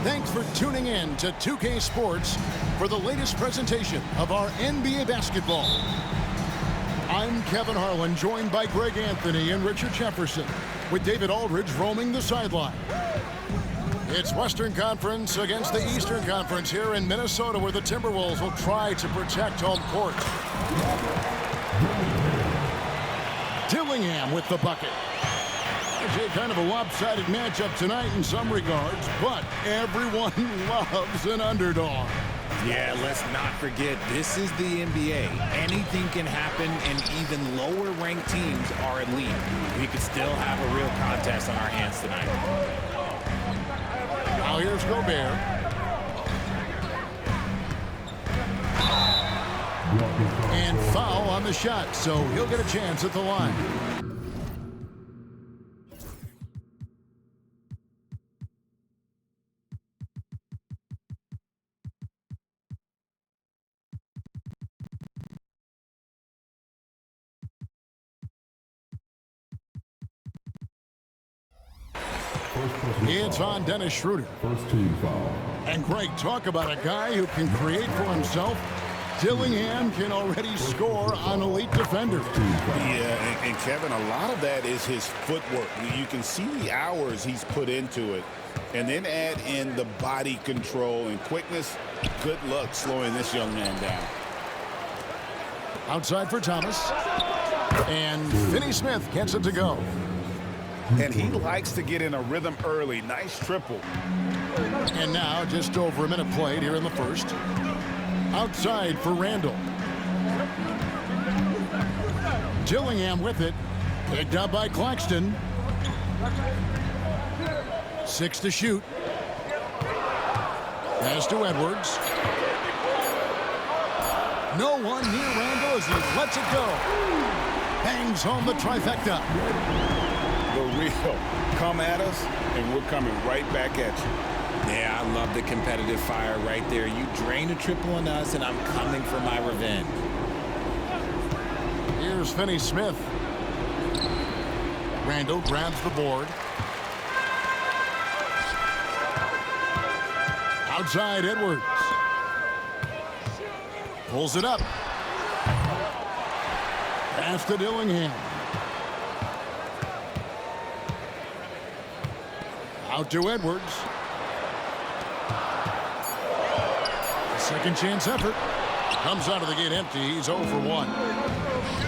Thanks for tuning in to 2K Sports for the latest presentation of our NBA basketball. I'm Kevin Harlan, joined by Greg Anthony and Richard Jefferson, with David Aldridge roaming the sideline. It's Western Conference against the Eastern Conference here in Minnesota, where the Timberwolves will try to protect home court. Dillingham with the bucket. It's a kind of a lopsided matchup tonight in some regards, but everyone loves an underdog. Yeah, let's not forget, this is the NBA. Anything can happen, and even lower-ranked teams are elite. We could still have a real contest on our hands tonight. Now here's Gobert. And foul on the shot, so he'll get a chance at the line. It's on Dennis Schroeder. First team foul. And Greg, talk about a guy who can create for himself. Dillingham can already score on elite defenders. Yeah, and Kevin, a lot of that is his footwork. You can see the hours he's put into it. And then add in the body control and quickness. Good luck slowing this young man down. Outside for Thomas. And Finney Smith gets it to go. And he likes to get in a rhythm early. Nice triple. And now just over a minute played here in the first. Outside for Randall. Dillingham with it. Picked up by Claxton. 6 to shoot. Pass to Edwards. No one near Randall as he lets it go. Bangs home the trifecta. The real. Come at us, and we're coming right back at you. Yeah, I love the competitive fire right there. You drain a triple on us, and I'm coming for my revenge. Here's Finney Smith. Randall grabs the board. Outside Edwards. Pulls it up. Pass to Dillingham. Out to Edwards. Second chance effort. Comes out of the gate empty. He's 0 for 1.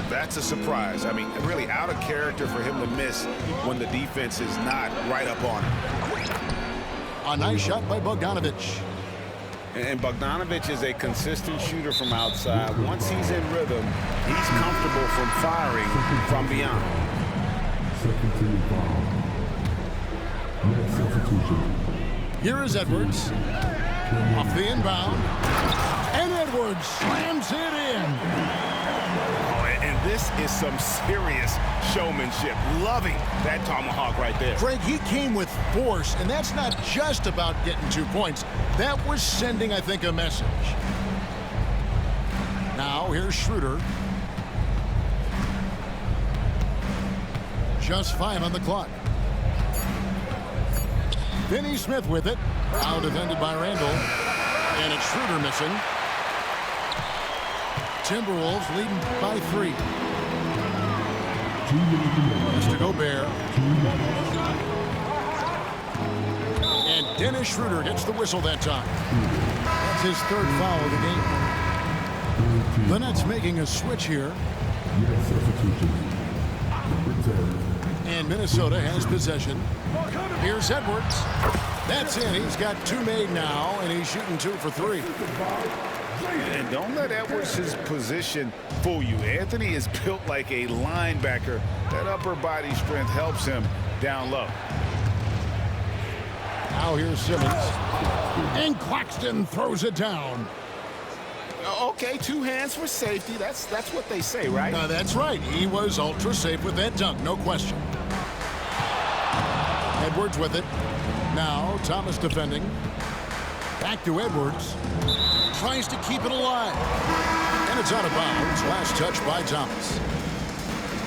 That's a surprise. I mean, really out of character for him to miss when the defense is not right up on him. A nice shot by Bogdanovic. And Bogdanovic is a consistent shooter from outside. Once he's in rhythm, he's comfortable from firing from beyond. Second team foul. Next substitution. Here is Edwards. Off the inbound. And Edwards slams it in. Oh, and this is some serious showmanship. Loving that tomahawk right there. Greg, he came with force, and that's not just about getting 2 points. That was sending, I think, a message. Now, here's Schroeder. Just 5 on the clock. Finney Smith with it. Now defended by Randall. And it's Schroeder missing. Timberwolves leading by 3. Mr. Gobert. And Dennis Schroeder gets the whistle that time. That's his 3rd foul of the game. The Nets making a switch here. And Minnesota has possession. Here's Edwards. That's in. He's got 2 made now, and he's shooting 2 for 3. And don't let Edwards' position fool you. Anthony is built like a linebacker. That upper body strength helps him down low. Now here's Simmons. And Claxton throws it down. Okay, 2 hands for safety. That's what they say, right? That's right. He was ultra safe with that dunk, no question. Edwards with it. Now Thomas defending. Back to Edwards. Tries to keep it alive. And it's out of bounds. Last touch by Thomas.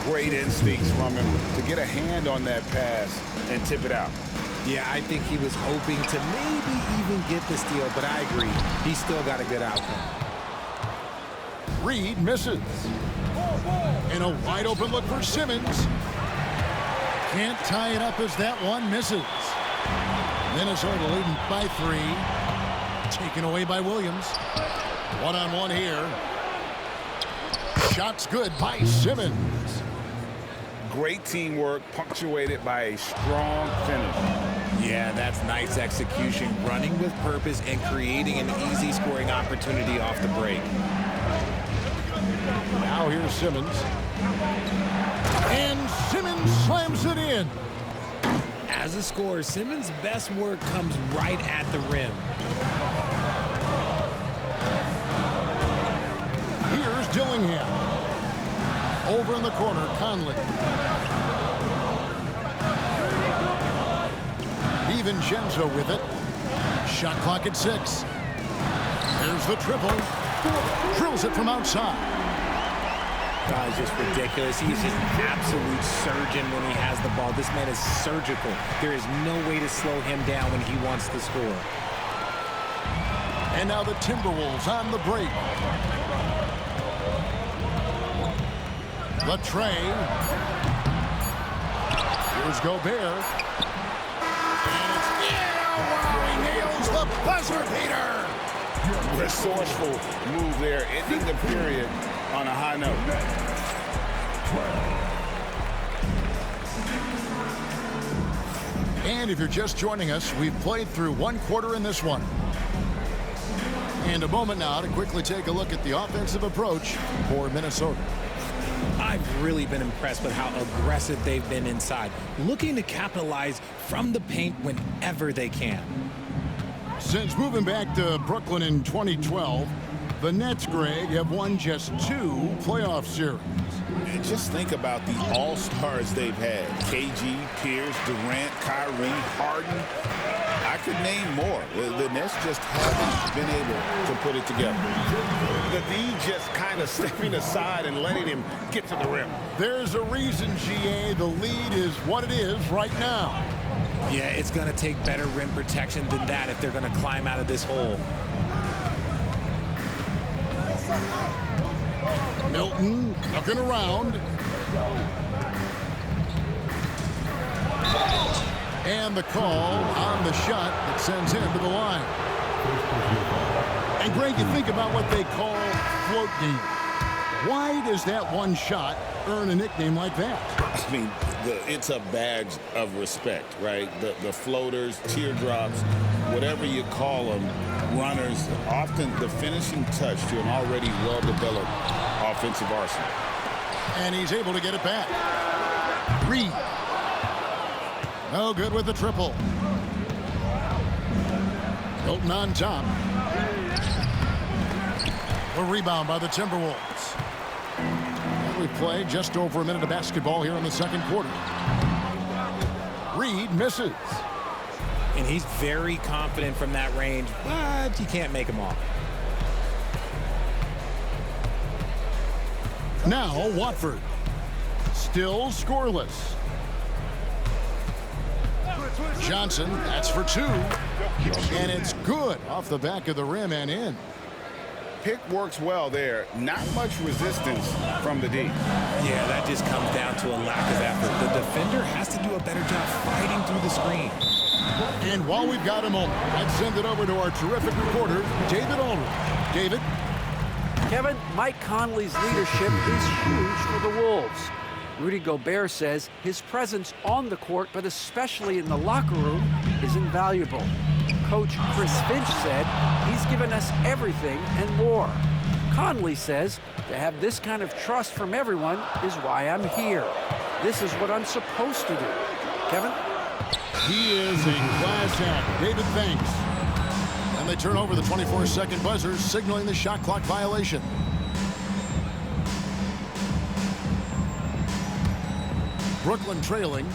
Great instincts from him to get a hand on that pass and tip it out. Yeah, I think he was hoping to maybe even get the steal, but I agree. He's still got a good outcome. Reed misses. And a wide open look for Simmons. Can't tie it up as that one misses. Minnesota leading by 3. Taken away by Williams. One-on-one here. Shot's good by Simmons. Great teamwork punctuated by a strong finish. Yeah, that's nice execution, running with purpose and creating an easy scoring opportunity off the break. Now here's Simmons. And Simmons slams it in. As a scorer, Simmons' best work comes right at the rim. Here's Dillingham. Over in the corner, Conley. DiVincenzo with it. Shot clock at 6. There's the triple. Drills it from outside. It's just ridiculous. He's just an absolute surgeon when he has the ball. This man is surgical. There is no way to slow him down when he wants to score. And now the Timberwolves on the break. Latrey. Here's Gobert. And it's he nails the buzzer beater. Resourceful move there, ending the period on a high note. And if you're just joining us, we've played through 1 quarter in this one. And a moment now to quickly take a look at the offensive approach for Minnesota. I've really been impressed with how aggressive they've been inside, looking to capitalize from the paint whenever they can. Since moving back to Brooklyn in 2012, the Nets, Greg, have won just 2 playoff series. And just think about the all-stars they've had. KG, Pierce, Durant, Kyrie, Harden. I could name more. The Nets just haven't been able to put it together. The D just kind of stepping aside and letting him get to the rim. There's a reason, GA, the lead is what it is right now. Yeah, it's going to take better rim protection than that if they're going to climb out of this hole. Milton looking around. And the call on the shot that sends him to the line. And Greg, you think about what they call float game. Why does that one shot earn a nickname like that? I mean, it's a badge of respect, right? The floaters, teardrops, whatever you call them, runners, often the finishing touch to an already well-developed offensive arsenal. And he's able to get it back. Reed. No good with the triple. Milton on top. A rebound by the Timberwolves. And we play just over a minute of basketball here in the second quarter. Reed misses. And he's very confident from that range, but you can't make him off. Now Watford. Still scoreless. Johnson, that's for 2. And it's good off the back of the rim and in. Pick works well there. Not much resistance from the D. Yeah, that just comes down to a lack of effort. The defender has to do a better job fighting through the screen. And while we've got a moment, I'd send it over to our terrific reporter, David Aldridge. David? Kevin, Mike Conley's leadership is huge for the Wolves. Rudy Gobert says his presence on the court, but especially in the locker room, is invaluable. Coach Chris Finch said he's given us everything and more. Conley says to have this kind of trust from everyone is why I'm here. This is what I'm supposed to do. Kevin? He is a class act. David, thanks. And they turn over the 24-second buzzer, signaling the shot clock violation. Brooklyn trailing.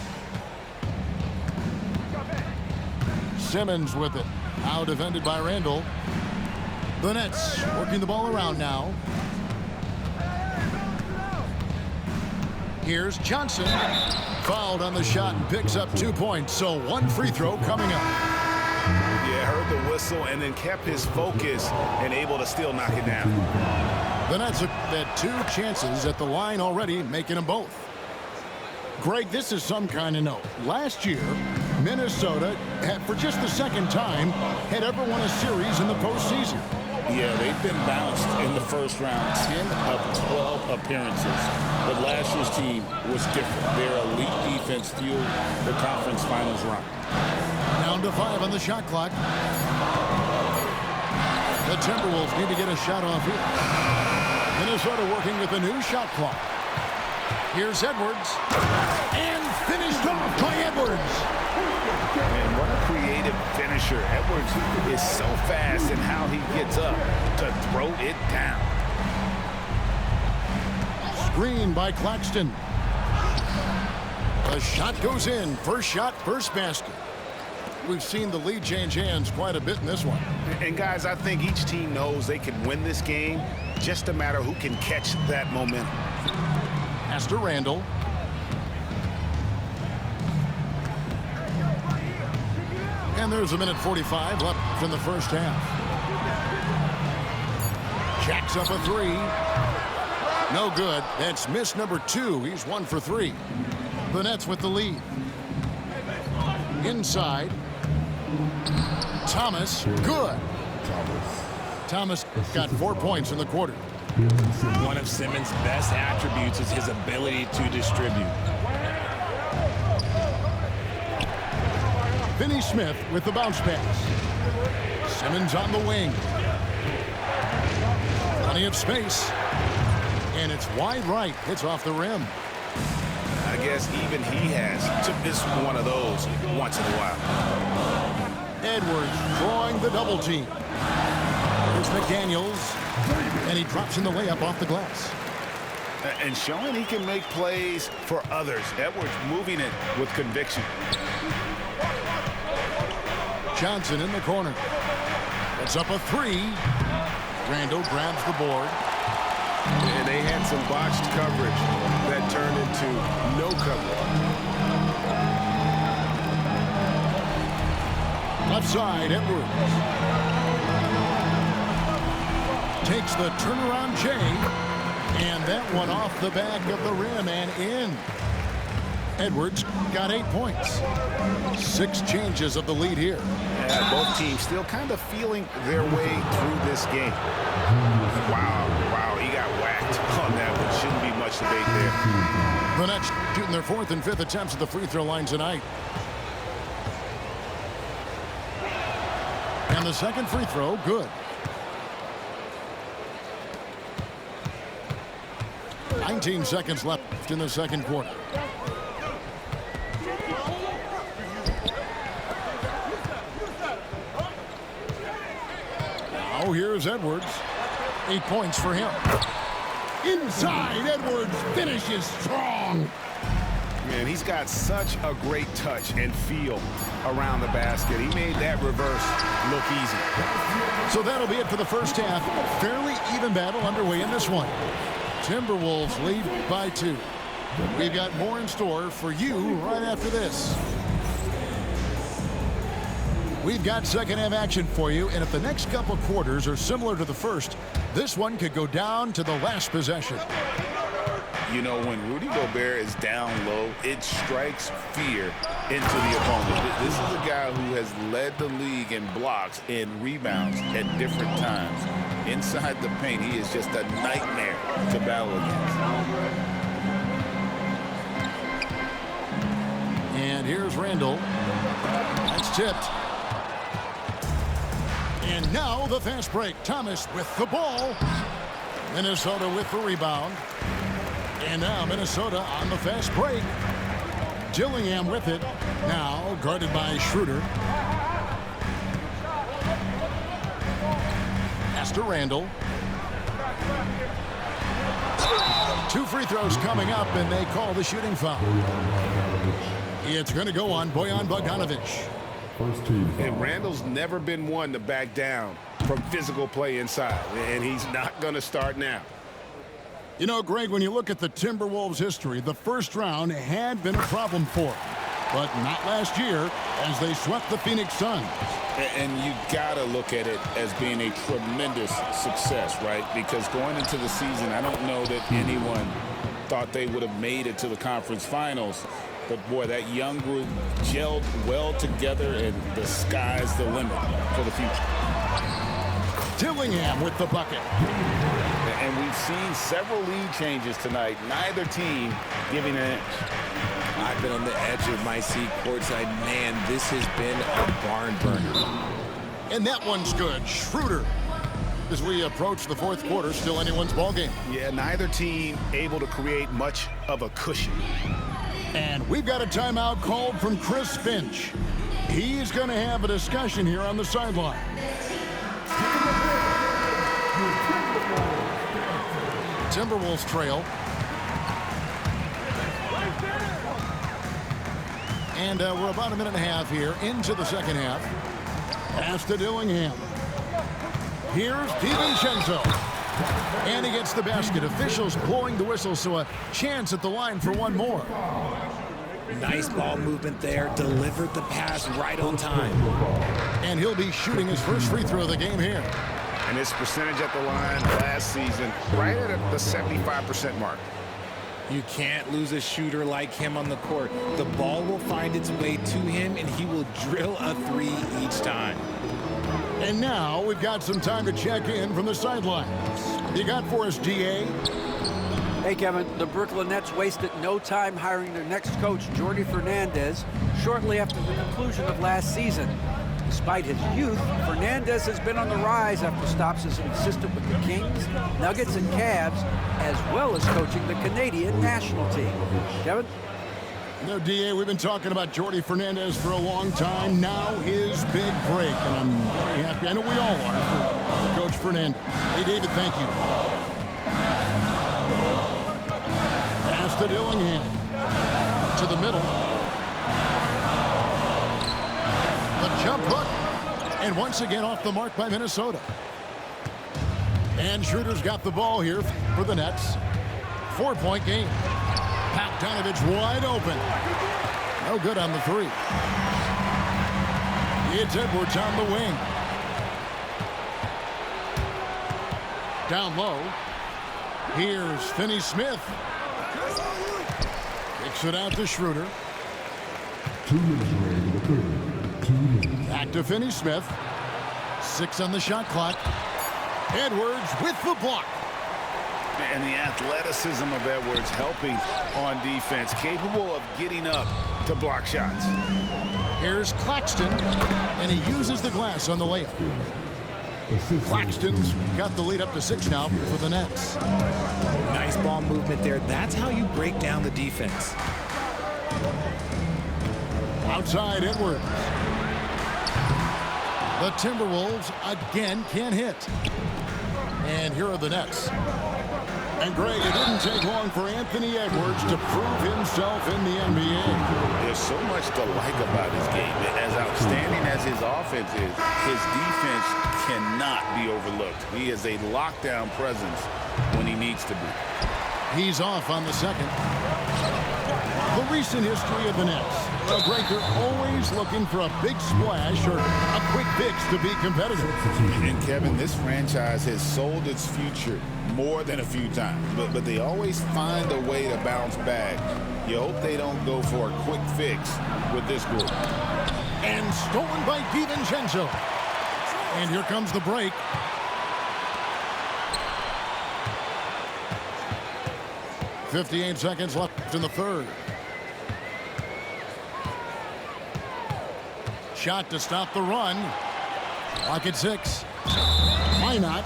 Simmons with it. Now defended by Randall. The Nets working the ball around now. Here's Johnson. Fouled on the shot and picks up 2 points. So 1 free throw coming up. Yeah, heard the whistle. whistle and then kept his focus and able to still knock it down. The Nets have had 2 chances at the line already, making them both. Greg, this is some kind of note. Last year, Minnesota had, for just the second time, had ever won a series in the postseason. Yeah, they've been bounced in the first round, 10 of 12 appearances. But last year's team was different. Their elite defense fueled the conference finals run. Down to 5 on the shot clock. The Timberwolves need to get a shot off here. Minnesota working with a new shot clock. Here's Edwards. And finished off by Edwards. And what a creative finisher. Edwards is so fast in how he gets up to throw it down. Screen by Claxton. The shot goes in. First shot, first basket. We've seen the lead change hands quite a bit in this one. And guys, I think each team knows they can win this game. Just a matter who can catch that momentum. Pass to Randall. And there's a minute 45 left in the first half. Jacks up a 3. No good. That's miss number 2. He's 1 for 3. The Nets with the lead. Inside. Thomas. Good. Thomas got 4 points in the quarter. One of Simmons' best attributes is his ability to distribute. Finney Smith with the bounce pass. Simmons on the wing. Plenty of space. And it's wide right. Hits off the rim. I guess even he has to miss one of those once in a while. Edwards drawing the double team. Here's McDaniels. And he drops in the layup off the glass. And showing he can make plays for others. Edwards moving it with conviction. Johnson in the corner. It's up a 3. Randall grabs the board. And they had some botched coverage that turned into no coverage. Left side, Edwards. Takes the turnaround J. And that one off the back of the rim and in. Edwards got 8 points. 6 changes of the lead here. Yeah, both teams still kind of feeling their way through this game. Wow, he got whacked on that one. Shouldn't be much debate there. The Nets shooting their 4th and 5th attempts at the free throw line tonight. And the second free throw, good. 19 seconds left in the second quarter. Now here's Edwards. 8 points for him. Inside, Edwards finishes strong. Man, he's got such a great touch and feel around the basket. He made that reverse look easy. So that'll be it for the first half. Fairly even battle underway in this one. Timberwolves lead by 2. We've got more in store for you right after this. We've got second half action for you, and if the next couple quarters are similar to the first, this one could go down to the last possession. You know, when Rudy Gobert is down low, it strikes fear into the opponent. This is a guy who has led the league in blocks and rebounds at different times. Inside the paint, he is just a nightmare to battle against. And here's Randall. That's tipped. And now the fast break. Thomas with the ball. Minnesota with the rebound. And now Minnesota on the fast break. Dillingham with it. Now guarded by Schroeder. Pass to Randall. 2 free throws coming up, and they call the shooting foul. It's going to go on Bojan Bogdanovic. First team foul. And Randall's never been one to back down from physical play inside, and he's not going to start now. You know, Greg, when you look at the Timberwolves' history, the first round had been a problem for them, but not last year as they swept the Phoenix Suns. And you got to look at it as being a tremendous success, right? Because going into the season, I don't know that anyone thought they would have made it to the conference finals. But, boy, that young group gelled well together, and the sky's the limit for the future. Dillingham with the bucket. And we've seen several lead changes tonight. Neither team giving an inch. I've been on the edge of my seat courtside. Man, this has been a barn burner. And that one's good. Schroeder. As we approach the fourth quarter, still anyone's ball game. Yeah, neither team able to create much of a cushion. And we've got a timeout called from Chris Finch. He's going to have a discussion here on the sideline. Timberwolves trail. And we're about a minute and a half here into the second half. Pass to Dillingham. Here's DiVincenzo. And he gets the basket. Officials blowing the whistle, so a chance at the line for one more. Nice ball movement there. Delivered the pass right on time. And he'll be shooting his first free throw of the game here. And his percentage at the line last season, right at the 75% mark. You can't lose a shooter like him on the court. The ball will find its way to him, and he will drill a three each time. And now we've got some time to check in from the sidelines. You got for us, DA? Hey, Kevin, the Brooklyn Nets wasted no time hiring their next coach, Jordi Fernandez, shortly after the conclusion of last season. Despite his youth, Fernandez has been on the rise after stops as an assistant with the Kings, Nuggets, and Cavs, as well as coaching the Canadian national team. Kevin? No, DA, we've been talking about Jordi Fernandez for a long time. Now his big break, and I'm very happy. I know we all are for Coach Fernandez. Hey, David, thank you. Pass to Dillingham. To the middle. The jump hook. And once again off the mark by Minnesota. And Schroeder's got the ball here for the Nets. 4-point game. Bogdanovich wide open. No good on the three. It's Edwards on the wing. Down low. Here's Finney-Smith. Kicks it out to Schroeder. 2 minutes remaining in the third. 2 minutes. Back to Finney-Smith. 6 on the shot clock. Edwards with the block. And the athleticism of Edwards helping on defense, capable of getting up to block shots. Here's Claxton, and he uses the glass on the layup. Claxton's got the lead up to 6 now for the Nets. Nice ball movement there. That's how you break down the defense. Outside Edwards. The Timberwolves again can't hit. And here are the Nets. And Greg, it didn't take long for Anthony Edwards to prove himself in the NBA. There's so much to like about his game. As outstanding as his offense is, his defense cannot be overlooked. He is a lockdown presence when he needs to be. He's off on the second. The recent history of the Nets. Well, Greg, they're always looking for a big splash or a quick fix to be competitive. And Kevin, this franchise has sold its future more than a few times, but they always find a way to bounce back. You hope they don't go for a quick fix with this group. And stolen by DiVincenzo. And here comes the break. .58 seconds left in the third. Shot to stop the run. Clock at 6. Why not?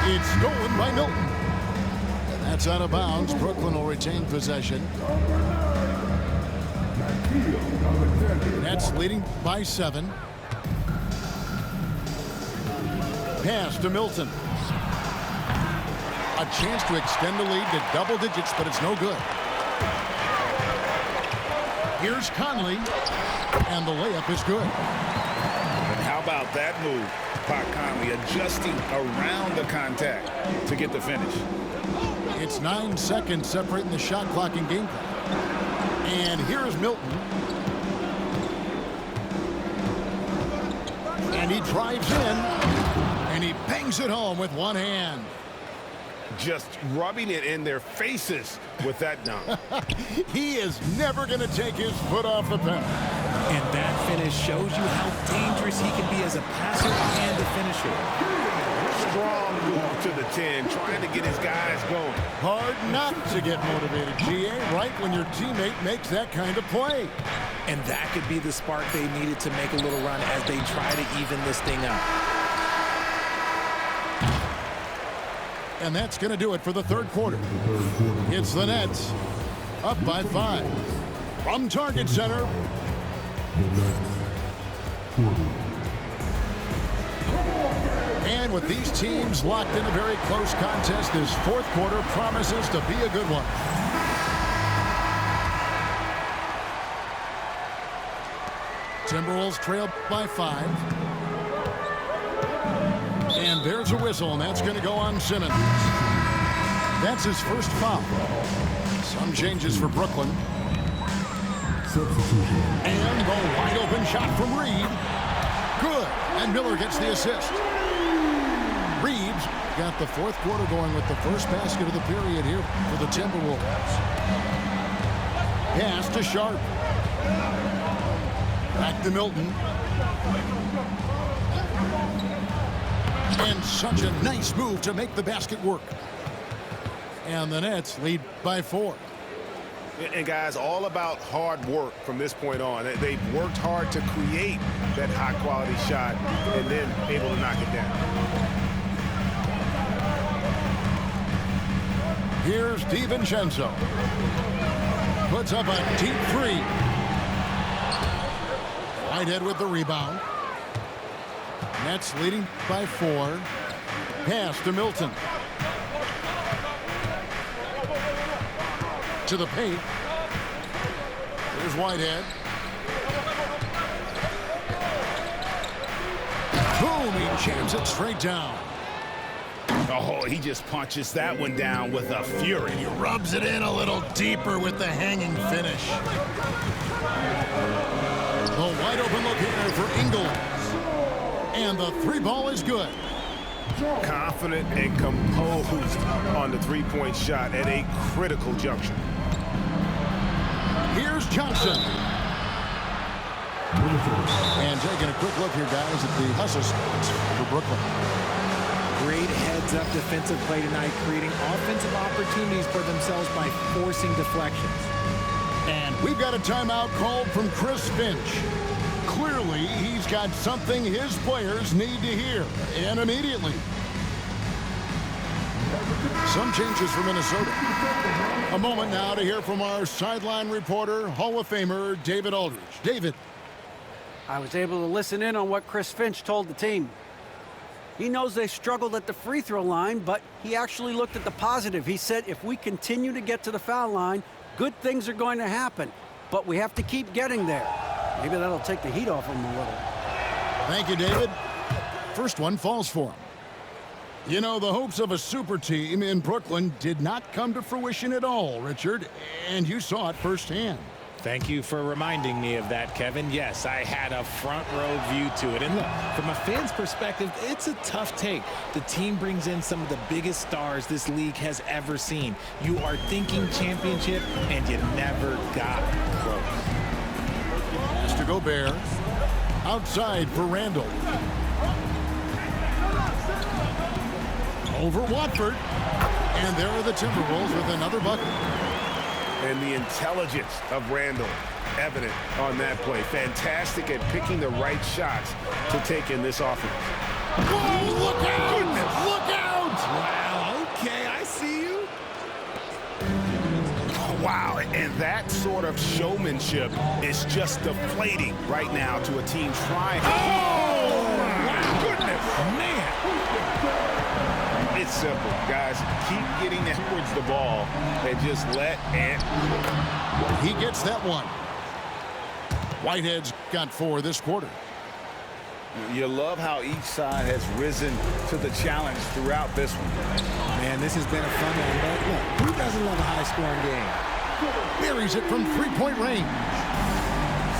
It's stolen by Milton. And that's out of bounds. Brooklyn will retain possession. Nets leading by 7. Pass to Milton. A chance to extend the lead to double digits, but it's no good. Here's Conley, and the layup is good. And how about that move? Pat Conley adjusting around the contact to get the finish. It's 9 seconds separating the shot clock and game clock. And here's Milton. And he drives in, and he bangs it home with one hand. Just rubbing it in their faces with that dunk. He is never going to take his foot off the pedal. And that finish shows you how dangerous he can be as a passer and a finisher. Strong move to the 10, trying to get his guys going. Hard not to get motivated, GA, right when your teammate makes that kind of play. And that could be the spark they needed to make a little run as they try to even this thing up. And that's going to do it for the third quarter. It's the Nets up by 5. From Target Center. And with these teams locked in a very close contest, this fourth quarter promises to be a good one. Timberwolves trail by 5. And there's a whistle, and that's going to go on Simmons. That's his first foul. Some changes for Brooklyn. Substitution. And the wide open shot from Reed. Good. And Miller gets the assist. Reeves got the fourth quarter going with the first basket of the period here for the Timberwolves. Pass to Sharp. Back to Milton. And such a nice move to make the basket work. And the Nets lead by 4. And guys, all about hard work from this point on. They've worked hard to create that high-quality shot and then able to knock it down. Here's DiVincenzo. Puts up a deep 3. Whitehead with the rebound. Nets leading by 4. Pass to Milton. To the paint. There's Whitehead. Boom, he jams it straight down. Oh, he just punches that one down with a fury. He rubs it in a little deeper with the hanging finish. The wide open look here for Ingles. And the 3 ball is good. Confident and composed on the three-point shot at a critical juncture. Here's Johnson. And taking a quick look here, guys, at the hustle spots for Brooklyn. Great heads-up defensive play tonight, creating offensive opportunities for themselves by forcing deflections. And we've got a timeout called from Chris Finch. Clearly, he's got something his players need to hear, and immediately. Some changes for Minnesota. A moment now to hear from our sideline reporter, Hall of Famer David Aldridge. David. I was able to listen in on what Chris Finch told the team. He knows they struggled at the free throw line, but he actually looked at the positive. He said, if we continue to get to the foul line, good things are going to happen, but we have to keep getting there. Maybe that'll take the heat off him a little. Thank you, David. First one falls for him. You know, the hopes of a super team in Brooklyn did not come to fruition at all, Richard, and you saw it firsthand. Thank you for reminding me of that, Kevin. Yes, I had a front row view to it. And look, from a fan's perspective, it's a tough take. The team brings in some of the biggest stars this league has ever seen. You are thinking championship, and you never got close. To Gobert. Outside for Randall. Over Watford. And there are the Timberwolves with another bucket. And the intelligence of Randall evident on that play. Fantastic at picking the right shots to take in this offense. Whoa, look out! Goodness. Look out! Wow, okay, I see you. Wow, and that sort of showmanship is just deflating right now to a team trying. Oh, my goodness, man. It's simple, guys. Keep getting towards the ball and just let Ant. He gets that one. Whitehead's got 4 this quarter. You love how each side has risen to the challenge throughout this one. Man, this has been a fun one, but look, who doesn't love a high-scoring game? Buries it from 3-point range.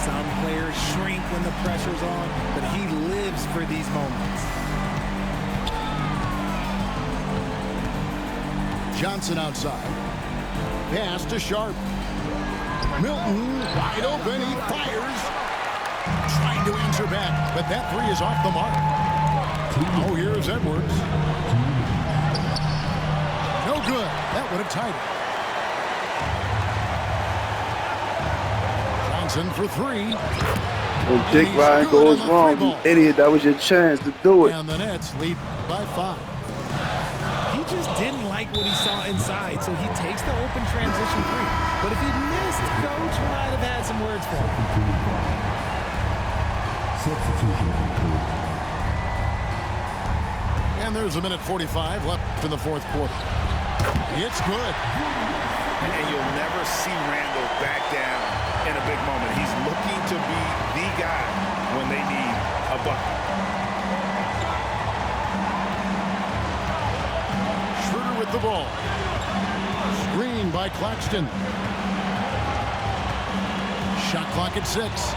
Some players shrink when the pressure's on, but he lives savor these moments. Johnson outside. Pass to Sharp. Milton wide open. He fires. Trying to answer back, but that three is off the mark. Oh, here's Edwards. No good. That would have tied it. Johnson for three. When Dick Ryan goes wrong, you idiot, that was your chance to do it. And the Nets lead by 5. He just didn't like what he saw inside, so he takes the open transition three. But if he missed, Coach might have had some words for him. Substitution occurred. And there's a minute 45 left in the fourth quarter. It's good. And you'll never see Randall back down in a big moment. He's looking to be the guy when they need a bucket. Schroeder with the ball. Screen by Claxton. Shot clock at 6.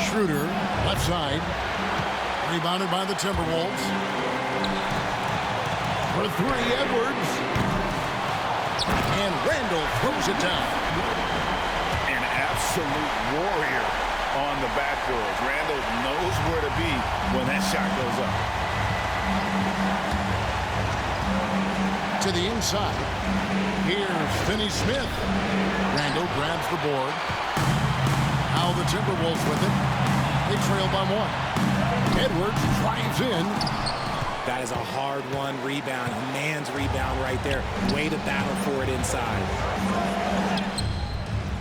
Schroeder, left side. Rebounded by the Timberwolves. For three, Edwards. And Randall throws it down. An absolute warrior on the backboards. Randall knows where to be when that shot goes up. To the inside. Here's Finney Smith. Randall grabs the board. Now the Timberwolves with it. They trail by 1. Edwards drives in. That is a hard-won rebound, a man's rebound right there. Way to battle for it inside.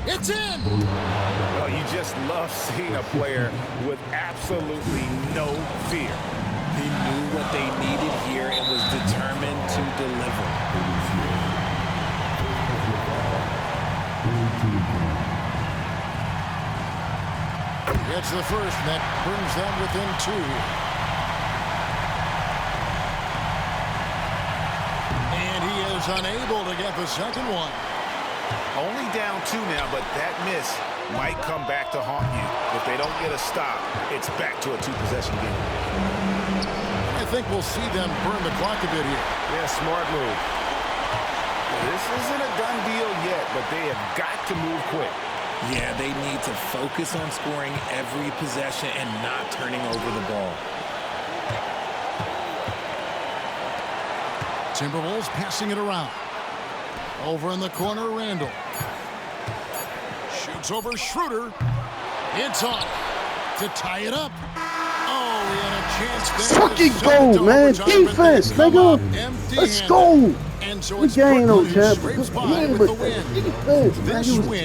It's in! Well, you just love seeing a player with absolutely no fear. He knew what they needed here and was determined to deliver. It's the first that brings them within 2. And he is unable to get the second one. Only down 2 now, but that miss might come back to haunt you. If they don't get a stop, it's back to a 2-possession game. I think we'll see them burn the clock a bit here. Yeah, smart move. This isn't a done deal yet, but they have got to move quick. Yeah, they need to focus on scoring every possession and not turning over the ball. Timberwolves passing it around. Over in the corner, Randall. Shoots over Schroeder. It's off to tie it up. Oh, he had a chance there. Fucking go, man. Defense, nigga. Let's go. And so We it's game, no Brooklyn who champ. scrapes by Yeah, with but the win. defense, man. This You was win